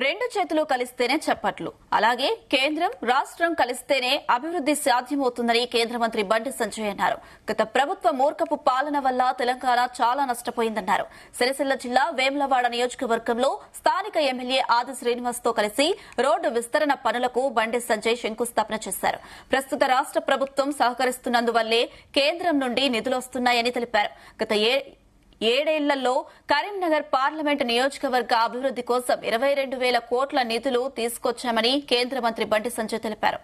రెండు చేతులు కలిస్తేనే చప్పట్లు. అలాగే కేంద్రం రాష్ట్రం కలిస్తేనే అభివృద్ది సాధ్యమవుతుందని కేంద్ర మంత్రి బండి సంజయ్ అన్నారు. గత ప్రభుత్వ మూర్ఖపు పాలన వల్ల తెలంగాణ చాలా నష్టపోయిందన్నారు. సిరిసిల్ల జిల్లా వేములవాడ నియోజకవర్గంలో స్థానిక ఎమ్మెల్యే ఆది శ్రీనివాస్ తో కలిసి రోడ్డు విస్తరణ పనులకు బండి సంజయ్ శంకుస్థాపన చేశారు. ప్రస్తుత రాష్ట్ర ప్రభుత్వం సహకరిస్తున్నందువల్లే కేంద్రం నుండి నిధులొస్తున్నాయని తెలిపారు. గత 7 ఏళ్లలో కరీంనగర్ పార్లమెంటు నియోజకవర్గ అభివృద్ది కోసం 22,000 కోట్ల నిధులు తీసుకొచ్చామని కేంద్ర మంత్రి బండి సంజయ్ తెలిపారు.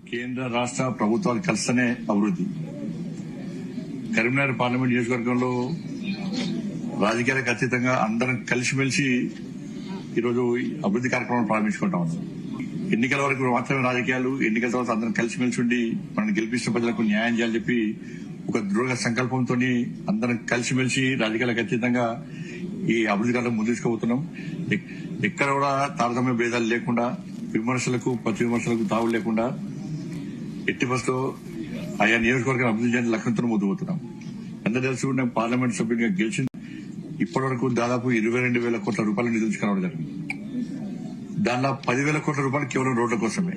కేంద్ర రాష్ట్ర ప్రభుత్వాలు కలిస్తేనే అభివృద్ది. కరీంనగర్ పార్లమెంట్ నియోజకవర్గంలో రాజకీయాలకు అతీతంగా అందరం కలిసిమెలిసి ఈరోజు అభివృద్ది కార్యక్రమాలు ప్రారంభించుకుంటా ఉన్నాం. ఎన్నికల వరకు మాత్రమే రాజకీయాలు, ఎన్నికల తర్వాత అందరం కలిసిమెలిసి ఉండి మనం గెలిపించిన ప్రజలకు న్యాయం చేయాలని చెప్పి ఒక దృఢ సంకల్పంతో అందరం కలిసిమెలిసి రాజకీయాలకు అతీతంగా ఈ అభివృద్ధి కార్యం ముందు తీసుకుపోతున్నాం. ఎక్కడ కూడా తారతమ్య భేదాలు లేకుండా, విమర్శలకు ప్రతి విమర్శలకు తావు లేకుండా ఎట్టి బస్సులో ఆయా నియోజకవర్గం అభివృద్ధి చేయడానికి లక్ష్యంతో ముందు పోతున్నాం. అందరూ తెలుసు, నేను పార్లమెంట్ సభ్యుడిగా గెలిచింది ఇప్పటి వరకు దాదాపు 22,000 కోట్ల రూపాయలు నిధులు తీసుకురావడం జరిగింది. దానిలో 10,000 కోట్ల రూపాయలు కేవలం రోడ్ల కోసమే.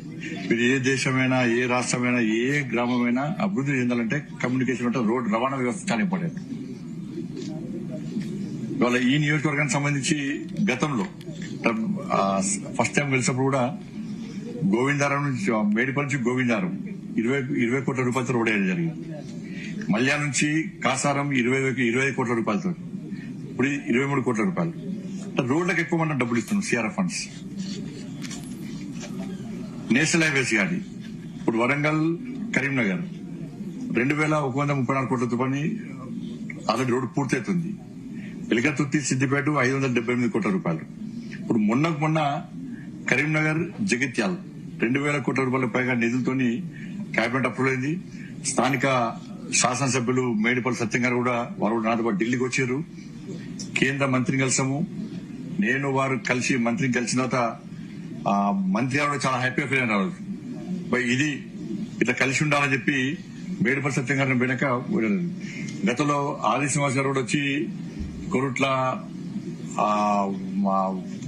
మీరు ఏ దేశమైనా, ఏ రాష్ట్రమైనా, ఏ గ్రామమైనా అభివృద్ధి చెందాలంటే కమ్యూనికేషన్ అంటే రోడ్ రవాణా వ్యవస్థ చాలా ఇంపార్టెంట్. ఇవాళ ఈ నియోజకవర్గానికి సంబంధించి గతంలో ఫస్ట్ టైం కలిసినప్పుడు కూడా గోవిందారం నుంచి మేడిపల్లి నుంచి గోవిందారం 20 కోట్ల రూపాయలతో రోడ్ వేయడం జరిగింది. మల్యా నుంచి కాసారం 25 కోట్ల రూపాయలతో, ఇప్పుడు 23 కోట్ల రూపాయలు. రోడ్లకు ఎక్కువ మనం డబ్బులు ఇస్తున్నాం, సిఆర్ఎఫ్ ఫండ్స్. నేషనల్ హైవేస్ గాడి ఇప్పుడు వరంగల్ కరీంనగర్ 2,134 కోట్ల రూపాయలు ఆల్రెడీ రోడ్డు పూర్తవుతుంది. ఎలికతుర్తి సిద్దిపేట 578 కోట్ల రూపాయలు. ఇప్పుడు మొన్న కరీంనగర్ జగిత్యాల్ 2,000 కోట్ల రూపాయల పైగా నిధులతోని కేబినెట్ అప్రూవల్ అయింది. స్థానిక శాసనసభ్యులు మేడిపల్లి సత్యం గారు కూడా వారు నాతో పాటు ఢిల్లీకి వచ్చారు. కేంద్ర మంత్రిని కలిసాము. నేను వారు కలిసి మంత్రిని కలిసిన తర్వాత మంత్రి గారు చాలా హ్యాపీగా ఫీల్ అయినారు. ఇది ఇట్లా కలిసి ఉండాలని చెప్పి మేడిపల్లి సత్యం గారిని వెనక గతంలో ఆది శ్రీనివాస్ గారు కూడా వచ్చి కొరుట్ల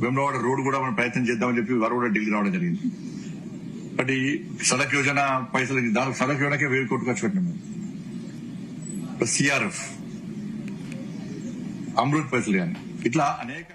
వేములవాడ రోడ్డు కూడా మనం ప్రయత్నం చేద్దామని చెప్పి వారు కూడా ఢిల్లీ రావడం జరిగింది. బట్ సడక్ యోజన పైసలు దానికి సడక్ యోజనకే 1,000 కోట్లు ఖర్చు పెట్టినాం. సిఆర్ఎఫ్, అమృత్ పైసలు కానీ ఇట్లా అనేక